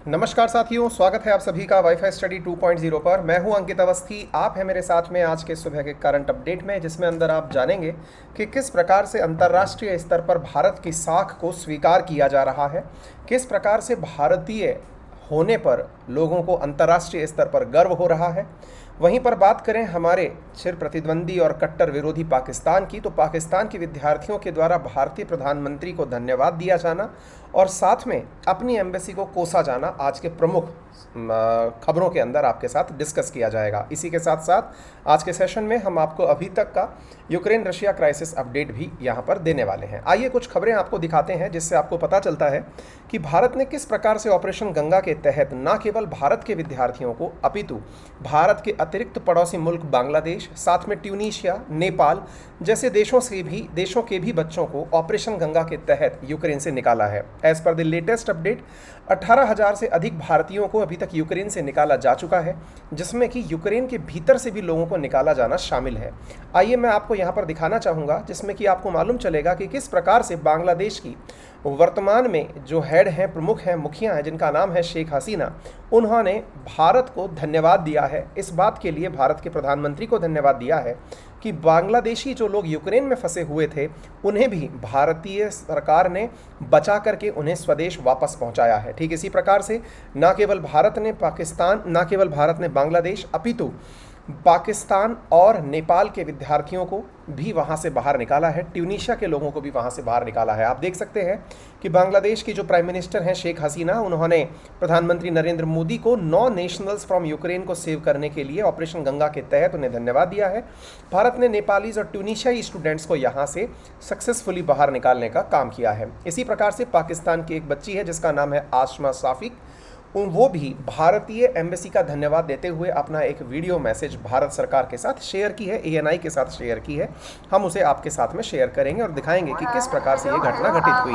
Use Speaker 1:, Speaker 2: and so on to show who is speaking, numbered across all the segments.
Speaker 1: नमस्कार साथियों, स्वागत है आप सभी का वाईफाई स्टडी 2.0 पर। मैं हूं अंकित अवस्थी। आप हैं मेरे साथ में आज के सुबह के करंट अपडेट में, जिसमें अंदर आप जानेंगे कि किस प्रकार से अंतर्राष्ट्रीय स्तर पर भारत की साख को स्वीकार किया जा रहा है, किस प्रकार से भारतीय होने पर लोगों को अंतर्राष्ट्रीय स्तर पर गर्व हो रहा है। वहीं पर बात करें हमारे चिर प्रतिद्वंदी और कट्टर विरोधी पाकिस्तान की, तो पाकिस्तान के विद्यार्थियों के द्वारा भारतीय प्रधानमंत्री को धन्यवाद दिया जाना और साथ में अपनी एम्बेसी को कोसा जाना आज के प्रमुख खबरों के अंदर आपके साथ डिस्कस किया जाएगा। इसी के साथ साथ आज के सेशन में हम आपको अभी तक का यूक्रेन रशिया क्राइसिस अपडेट भी यहाँ पर देने वाले हैं। आइए कुछ खबरें आपको दिखाते हैं, जिससे आपको पता चलता है कि भारत ने किस प्रकार से ऑपरेशन गंगा के तहत न केवल भारत के विद्यार्थियों को अपितु भारत के अतिरिक्त पड़ोसी मुल्क बांग्लादेश, साथ में ट्यूनीशिया, नेपाल जैसे देशों के भी बच्चों को ऑपरेशन गंगा के तहत यूक्रेन से निकाला है। As per the latest update 18,000 से अधिक भारतीयों को अभी तक यूक्रेन से निकाला जा चुका है, जिसमें कि यूक्रेन के भीतर से भी लोगों को निकाला जाना शामिल है। आइए मैं आपको यहाँ पर दिखाना चाहूँगा, जिसमें कि आपको मालूम चलेगा कि किस प्रकार से बांग्लादेश की वर्तमान में जो हेड हैं, प्रमुख हैं, मुखिया हैं, जिनका नाम है शेख हसीना, उन्होंने भारत को धन्यवाद दिया है। इस बात के लिए भारत के प्रधानमंत्री को धन्यवाद दिया है कि बांग्लादेशी जो लोग यूक्रेन में फंसे हुए थे, उन्हें भी भारतीय सरकार ने बचा करके उन्हें स्वदेश वापस पहुंचाया है। ठीक इसी प्रकार से न केवल भारत ने बांग्लादेश, अपितु पाकिस्तान और नेपाल के विद्यार्थियों को भी वहां से बाहर निकाला है, ट्यूनीशिया के लोगों को भी वहां से बाहर निकाला है। आप देख सकते हैं कि बांग्लादेश की जो प्राइम मिनिस्टर हैं शेख हसीना, उन्होंने प्रधानमंत्री नरेंद्र मोदी को 9 नेशनल्स फ्रॉम यूक्रेन को सेव करने के लिए ऑपरेशन गंगा के तहत उन्हें धन्यवाद दिया है। भारत ने नेपालीज और ट्यूनीशियाई स्टूडेंट्स को यहाँ से सक्सेसफुली बाहर निकालने का काम किया है। इसी प्रकार से पाकिस्तान की एक बच्ची है जिसका नाम है आसमा साफिक, वो भी भारतीय एम्बेसी का धन्यवाद देते हुए अपना एक वीडियो मैसेज भारत सरकार के साथ शेयर की है, ANI के साथ शेयर की है। हम उसे आपके साथ में शेयर करेंगे और दिखाएंगे कि किस प्रकार से ये घटना घटित हुई।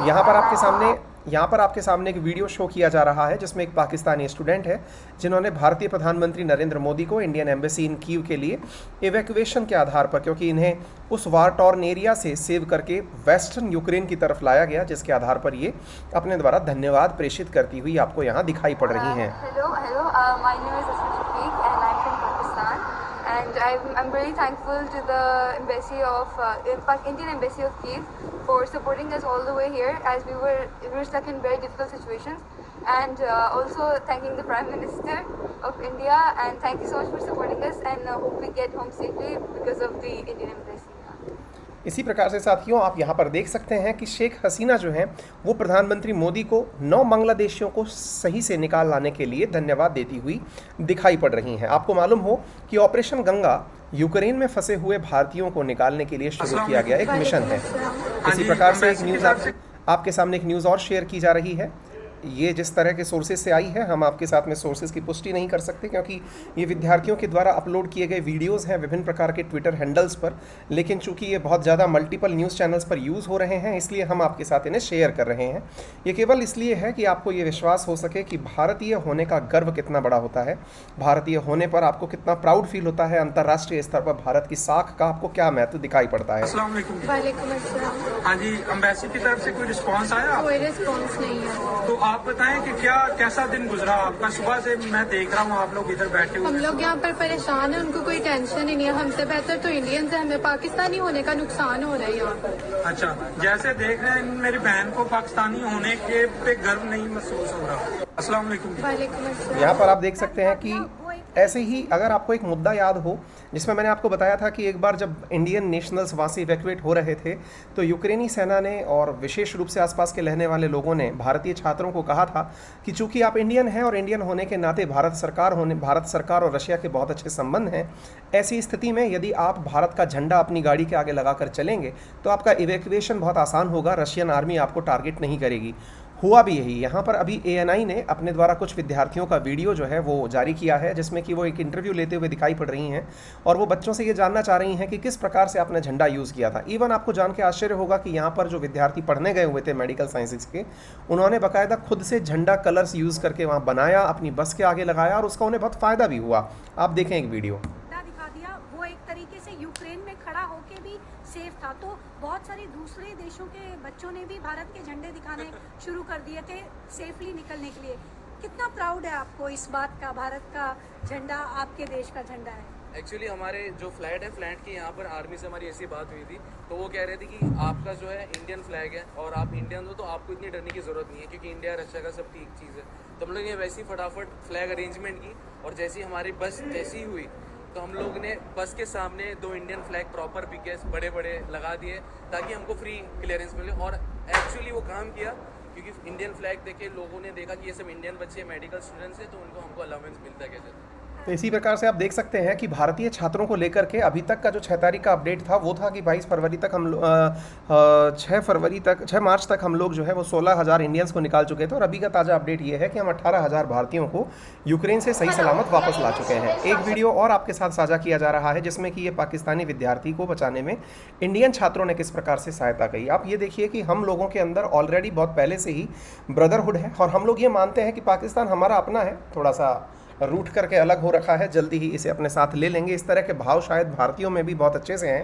Speaker 1: यहाँ पर आपके सामने एक वीडियो शो किया जा रहा है, जिसमें एक पाकिस्तानी स्टूडेंट है जिन्होंने भारतीय प्रधानमंत्री नरेंद्र मोदी को इंडियन एम्बेसी इन कीव के लिए इवैक्यूएशन के आधार पर, क्योंकि इन्हें उस वार टॉर्न एरिया से सेव करके वेस्टर्न यूक्रेन की तरफ लाया गया, जिसके आधार पर ये अपने द्वारा धन्यवाद प्रेषित करती हुई आपको यहाँ दिखाई पड़ रही हैं।
Speaker 2: And I'm very thankful to the embassy of Indian Embassy of Kyiv for supporting us all the way here, as we were stuck in very difficult situations, and also thanking the Prime Minister of India, and thank you so much for supporting us, and hope we get home safely because of the Indian Embassy.
Speaker 1: इसी प्रकार से साथियों आप यहाँ पर देख सकते हैं कि शेख हसीना जो हैं वो प्रधानमंत्री मोदी को 9 बांग्लादेशियों को सही से निकाल लाने के लिए धन्यवाद देती हुई दिखाई पड़ रही हैं। आपको मालूम हो कि ऑपरेशन गंगा यूक्रेन में फंसे हुए भारतीयों को निकालने के लिए शुरू किया गया एक मिशन है। इसी प्रकार से एक न्यूज़ आपके सामने एक न्यूज़ और शेयर की जा रही है। ये जिस तरह के सोर्सेज से आई है, हम आपके साथ में सोर्सेज की पुष्टि नहीं कर सकते, क्योंकि ये विद्यार्थियों के द्वारा अपलोड किए गए वीडियोस हैं विभिन्न प्रकार के ट्विटर हैंडल्स पर, लेकिन चूंकि ये बहुत ज़्यादा मल्टीपल न्यूज़ चैनल्स पर यूज़ हो रहे हैं, इसलिए हम आपके साथ इन्हें शेयर कर रहे हैं। ये केवल इसलिए है कि आपको ये विश्वास हो सके कि भारतीय होने का गर्व कितना बड़ा होता है, भारतीय होने पर आपको कितना प्राउड फील होता है, अंतर्राष्ट्रीय स्तर पर भारत की साख का आपको क्या महत्व दिखाई पड़ता है।
Speaker 3: अस्सलाम वालेकुम। हाँ जी, एम्बेसी की तरफ से कोई रिस्पांस आया?
Speaker 2: कोई रिस्पांस नहीं है।
Speaker 3: तो आप बताएं कि कैसा दिन गुजरा आपका? सुबह से मैं देख रहा हूँ आप लोग इधर बैठे हुए।
Speaker 2: हम लोग यहाँ पर परेशान हैं, उनको कोई टेंशन ही नहीं है। हमसे बेहतर तो इंडियंस है, हमें पाकिस्तानी होने का नुकसान हो रहा है यहाँ पर।
Speaker 3: अच्छा, जैसे देख रहे हैं मेरी बहन को पाकिस्तानी होने के पे गर्व नहीं महसूस हो रहा। अस्सलाम वालेकुम।
Speaker 1: यहाँ पर आप देख सकते हैं कि ऐसे ही अगर आपको एक मुद्दा याद हो, जिसमें मैंने आपको बताया था कि एक बार जब इंडियन नेशनल्स वहाँ से इवैक्यूएट हो रहे थे, तो यूक्रेनी सेना ने और विशेष रूप से आसपास के रहने वाले लोगों ने भारतीय छात्रों को कहा था कि चूंकि आप इंडियन हैं और इंडियन होने के नाते भारत सरकार और रशिया के बहुत अच्छे संबंध हैं, ऐसी स्थिति में यदि आप भारत का झंडा अपनी गाड़ी के आगे लगाकर चलेंगे तो आपका इवैक्यूएशन बहुत आसान होगा, रशियन आर्मी आपको टारगेट नहीं करेगी। हुआ भी यही। यहाँ पर अभी ANI ने अपने द्वारा कुछ विद्यार्थियों का वीडियो जो है वो जारी किया है, जिसमें कि वो एक इंटरव्यू लेते हुए दिखाई पड़ रही हैं और वो बच्चों से ये जानना चाह रही हैं कि किस प्रकार से आपने झंडा यूज़ किया था। इवन आपको जान के आश्चर्य होगा कि यहाँ पर जो विद्यार्थी पढ़ने गए हुए थे मेडिकल साइंसेज के, उन्होंने बाकायदा खुद से झंडा कलर्स यूज़ करके वहाँ बनाया, अपनी बस के आगे लगाया और उसका उन्हें बहुत फ़ायदा भी हुआ। आप देखें एक वीडियो।
Speaker 4: दिखा दिया, वो एक तरीके से यूक्रेन में खड़ा होके भी सेफ था, तो बहुत सारे दूसरे देशों के बच्चों ने भी भारत के झंडे दिखाने शुरू कर दिए थे सेफली निकलने के लिए। कितना प्राउड है आपको इस बात का, भारत का झंडा आपके देश का झंडा है?
Speaker 5: एक्चुअली हमारे जो फ्लैट है, फ्लैट की यहाँ पर आर्मी से हमारी ऐसी बात हुई थी, तो वो कह रहे थे कि आपका जो है इंडियन फ्लैग है और आप इंडियन हो तो आपको इतनी डरने की ज़रूरत नहीं है, क्योंकि इंडिया रशिया का सब ठीक चीज़ है। तो हम लोग ने वैसी फटाफट फ्लैग अरेंजमेंट की, और जैसी हमारी बस जैसी हुई तो हम लोग ने बस के सामने 2 इंडियन फ्लैग प्रॉपर पिकेस बड़े बड़े लगा दिए ताकि हमको फ्री क्लियरेंस मिले। और एक्चुअली वो काम किया, क्योंकि इंडियन फ्लैग देखे लोगों ने देखा कि ये सब इंडियन बच्चे मेडिकल स्टूडेंट्स हैं, तो उनको हमको अलाउंस मिलता कैसे।
Speaker 1: तो इसी प्रकार से आप देख सकते हैं कि भारतीय छात्रों को लेकर के अभी तक का जो 6 तारीख का अपडेट था वो था कि 22 फरवरी तक हम 6 मार्च तक हम लोग जो है वो 16,000 इंडियंस को निकाल चुके थे, और अभी का ताज़ा अपडेट ये है कि हम 18,000 भारतीयों को यूक्रेन से सही सलामत वापस ला चुके हैं। एक वीडियो और आपके साथ साझा किया जा रहा है जिसमें कि ये पाकिस्तानी विद्यार्थी को बचाने में इंडियन छात्रों ने किस प्रकार से सहायता की। आप ये देखिए कि हम लोगों के अंदर ऑलरेडी बहुत पहले से ही ब्रदरहुड है, और हम लोग ये मानते हैं कि पाकिस्तान हमारा अपना है, थोड़ा सा रूट करके अलग हो रखा है, जल्दी ही इसे अपने साथ ले लेंगे। इस तरह के भाव शायद भारतीयों में भी बहुत अच्छे से हैं।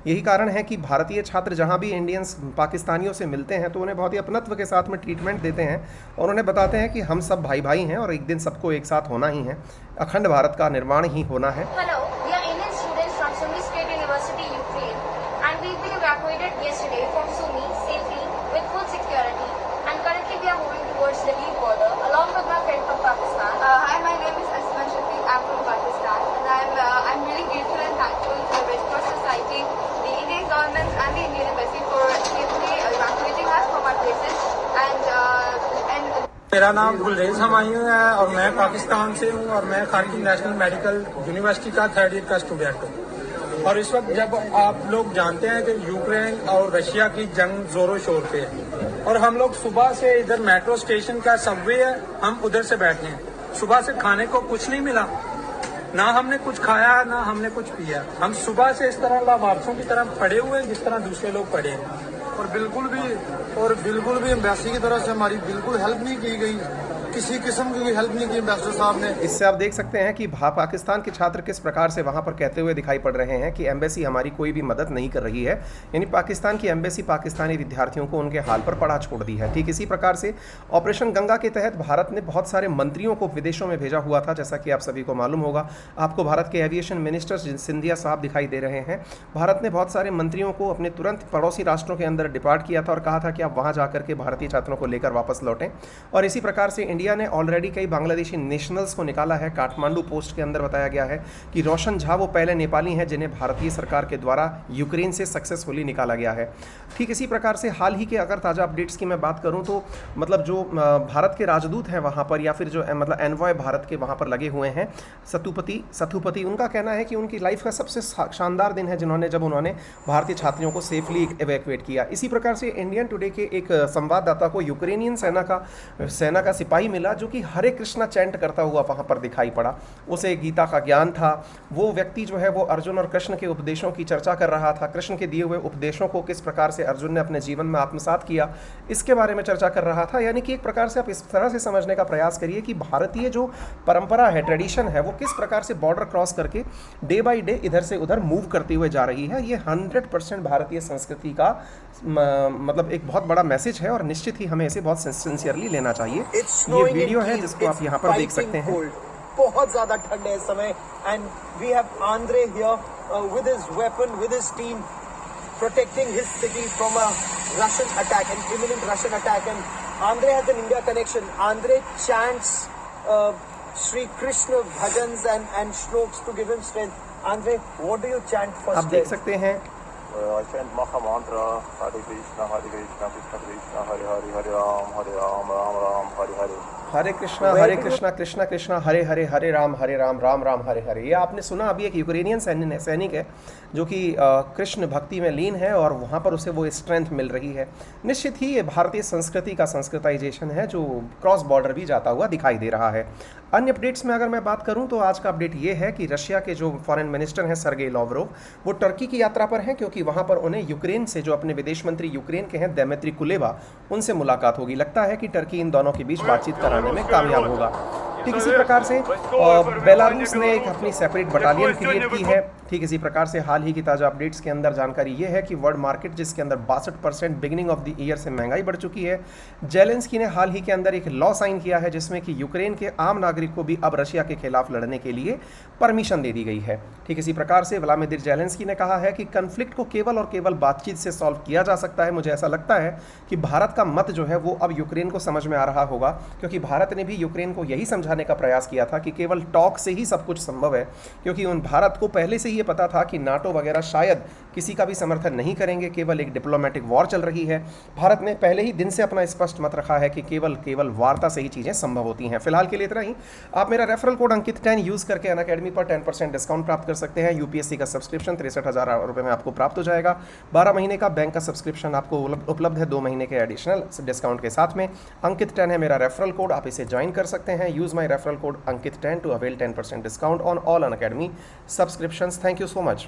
Speaker 1: यही कारण है कि भारतीय छात्र जहां भी इंडियंस पाकिस्तानियों से मिलते हैं तो उन्हें बहुत ही अपनत्व के साथ में ट्रीटमेंट देते हैं, और उन्हें बताते हैं कि हम सब भाई भाई हैं और एक दिन सबको एक साथ होना ही है, अखंड भारत का निर्माण ही होना है।
Speaker 6: Hello, we are Indian students from Sumy State University, Ukraine, and we've been evacuated yesterday from Sumy safely with full security, and currently we are moving towards the Leave border along with my friend from Pakistan.
Speaker 2: Hi, my name is Asman Shafiq. I'm from Pakistan, and I'm really grateful and thankful to the Red Cross Society, the Indian government, and the Indian Embassy for safely evacuating us from our places. And
Speaker 3: मेरा नाम गुलरेज हमायूं है और मैं पाकिस्तान से हूँ, और मैं खारकी national medical university का 3rd ईयर का स्टूडेंट हूँ। और इस वक्त जब आप लोग जानते हैं कि यूक्रेन और रशिया की जंग जोरों शोर पे है, और हम लोग सुबह से इधर मेट्रो स्टेशन का सबवे है, हम उधर से बैठे हैं। सुबह से खाने को कुछ नहीं मिला, ना हमने कुछ खाया ना हमने कुछ पिया। हम सुबह से इस तरह लाभार्थियों की तरह पड़े हुए हैं जिस तरह दूसरे लोग पड़े हैं,
Speaker 7: और बिल्कुल भी एम्बेसी की तरफ से हमारी बिल्कुल हेल्प नहीं की गई, किसी किस्म की भी हेल्प नहीं की एम्बेसडर साहब ने।
Speaker 1: इससे आप देख सकते हैं कि पाकिस्तान के छात्र किस प्रकार से वहां पर कहते हुए दिखाई पड़ रहे हैं कि एम्बेसी हमारी कोई भी मदद नहीं कर रही है, यानी पाकिस्तान की एम्बेसी पाकिस्तानी विद्यार्थियों को उनके हाल पर पड़ा छोड़ दी है। ठीक इसी प्रकार से ऑपरेशन गंगा के तहत भारत ने बहुत सारे मंत्रियों को विदेशों में भेजा हुआ था, जैसा कि आप सभी को मालूम होगा। आपको भारत के एविएशन मिनिस्टर सिंधिया साहब दिखाई दे रहे हैं। भारत ने बहुत सारे मंत्रियों को अपने तुरंत पड़ोसी राष्ट्रों के अंदर डिपार्ट किया था और कहा था कि आप वहाँ जाकर के भारतीय छात्रों को लेकर वापस लौटें। और इसी प्रकार से इंडिया ने ऑलरेडी कई बांग्लादेशी नेशनल्स को निकाला है। काठमांडू पोस्ट के अंदर बताया गया है कि रोशन झा वो पहले नेपाली हैं जिन्हें भारतीय सरकार के द्वारा यूक्रेन से सक्सेसफुली निकाला गया है। ठीक इसी प्रकार से हाल ही के अगर ताज़ा अपडेट्स की मैं बात करूं तो मतलब जो भारत के राजदूत हैं वहां पर, या फिर जो मतलब एनवॉय भारत के वहां पर लगे हुए हैं सथुपति, उनका कहना है कि उनकी लाइफ का सबसे शानदार दिन है जब उन्होंने भारतीय छात्रियों को सेफली इवैक्यूएट किया। इसी प्रकार से इंडियन टुडे के एक संवाददाता को यूक्रेनियन सेना का सिपाही मिला जो कि हरे कृष्णा चैंट करता हुआ वहाँ पर दिखाई पड़ा। उसे गीता का ज्ञान था। वो व्यक्ति जो है वो अर्जुन और कृष्ण के उपदेशों की चर्चा कर रहा था। कृष्ण के दिए हुए उपदेशों को किस प्रकार से अर्जुन ने अपने जीवन में आत्मसात किया, इसके बारे में चर्चा कर रहा था। यानी कि एक प्रकार से आप इस तरह से समझने का प्रयास करिए कि भारतीय जो परंपरा है, ट्रेडिशन है, वो किस प्रकार से बॉर्डर क्रॉस करके डे बाई डे इधर से उधर मूव करती हुए जा रही है। ये 100% भारतीय संस्कृति का मतलब एक बहुत बड़ा मैसेज है, और निश्चित ही हमें इसे बहुत सिंसियरली लेना चाहिए। ये वीडियो है जिसको आप यहाँ पर देख सकते हैं।
Speaker 8: बहुत ज्यादा ठंड है इस समय, and we have Andre here with his weapon, with his team, protecting his city from a Russian attack, an imminent Russian attack. And Andre has an India connection. Andre chants Shri Krishna bhajans and shloks to give him strength. Andre, what do you chant for?
Speaker 1: आप देख सकते हैं
Speaker 9: I chant Maha Mantra, Hare Krishna, Krishna Krishna, Hare Hare, Hare Ram, Ram Ram, Hare Hare.
Speaker 1: हरे कृष्णा कृष्णा कृष्णा हरे हरे, हरे राम राम राम हरे हरे। ये आपने सुना। अभी एक Ukrainian सैनिक है जो कि कृष्ण भक्ति में लीन है और वहाँ पर उसे वो स्ट्रेंथ मिल रही है। निश्चित ही ये भारतीय संस्कृति का संस्कृताइजेशन है जो क्रॉस बॉर्डर भी जाता हुआ दिखाई दे रहा है। अन्य अपडेट्स में अगर मैं बात करूं तो आज का अपडेट ये है कि रशिया के जो फॉरेन मिनिस्टर हैं सर्गेई लावरोव, वो टर्की की यात्रा पर हैं, क्योंकि वहां पर उन्हें यूक्रेन से जो अपने विदेश मंत्री यूक्रेन के हैं दिमित्री कुलेबा, उनसे मुलाकात होगी। लगता है कि टर्की इन दोनों के बीच बातचीत कराने में कामयाब होगा। ठीक इसी प्रकार से बेलारूस ने एक अपनी सेपरेट बटालियन क्रिएट की है ठीक इसी प्रकार से हाल ही की ताज़ा अपडेट्स के अंदर जानकारी ये है कि वर्ल्ड मार्केट जिसके अंदर 62% बिगिनिंग ऑफ द ईयर से महंगाई बढ़ चुकी है। जेलेंस्की ने हाल ही के अंदर एक लॉ साइन किया है जिसमें कि यूक्रेन के आम नागरिक को भी अब रशिया के खिलाफ लड़ने के लिए परमिशन दे दी गई है। ठीक इसी प्रकार से व्लादिमीर जेलेंस्की ने कहा है कि कन्फ्लिक्ट को केवल और केवल बातचीत से सॉल्व किया जा सकता है। मुझे ऐसा लगता है कि भारत का मत जो है वो अब यूक्रेन को समझ में आ रहा होगा, क्योंकि भारत ने भी यूक्रेन को यही समझाने का प्रयास किया था कि केवल टॉक से ही सब कुछ संभव है, क्योंकि उन भारत को पहले से ही ये पता था कि नाटो वगैरह शायद किसी का भी समर्थन नहीं करेंगे, केवल एक डिप्लोमेटिक वॉर चल रही है। भारत ने पहले ही दिन से अपना स्पष्ट मत रखा है कि केवल वार्ता से ही चीज़ें संभव होती हैं। फिलहाल के लिए इतना ही। आप मेरा रेफरल कोड अंकित 10 यूज़ करके अनअकैडमी पर 10% डिस्काउंट प्राप्त कर सकते हैं। यूपीएससी का सब्सक्रिप्शन 63,000 रुपये में आपको प्राप्त हो जाएगा। 12 महीने का बैंक का सब्सक्रिप्शन आपको उपलब्ध है 2 महीने के एडिशनल डिस्काउंट के साथ में। अंकित 10 है मेरा रेफरल कोड, आप इसे ज्वाइन कर सकते हैं। Use my referral code Ankit 10 to avail 10% discount on all Unacademy subscriptions. Thank you so much.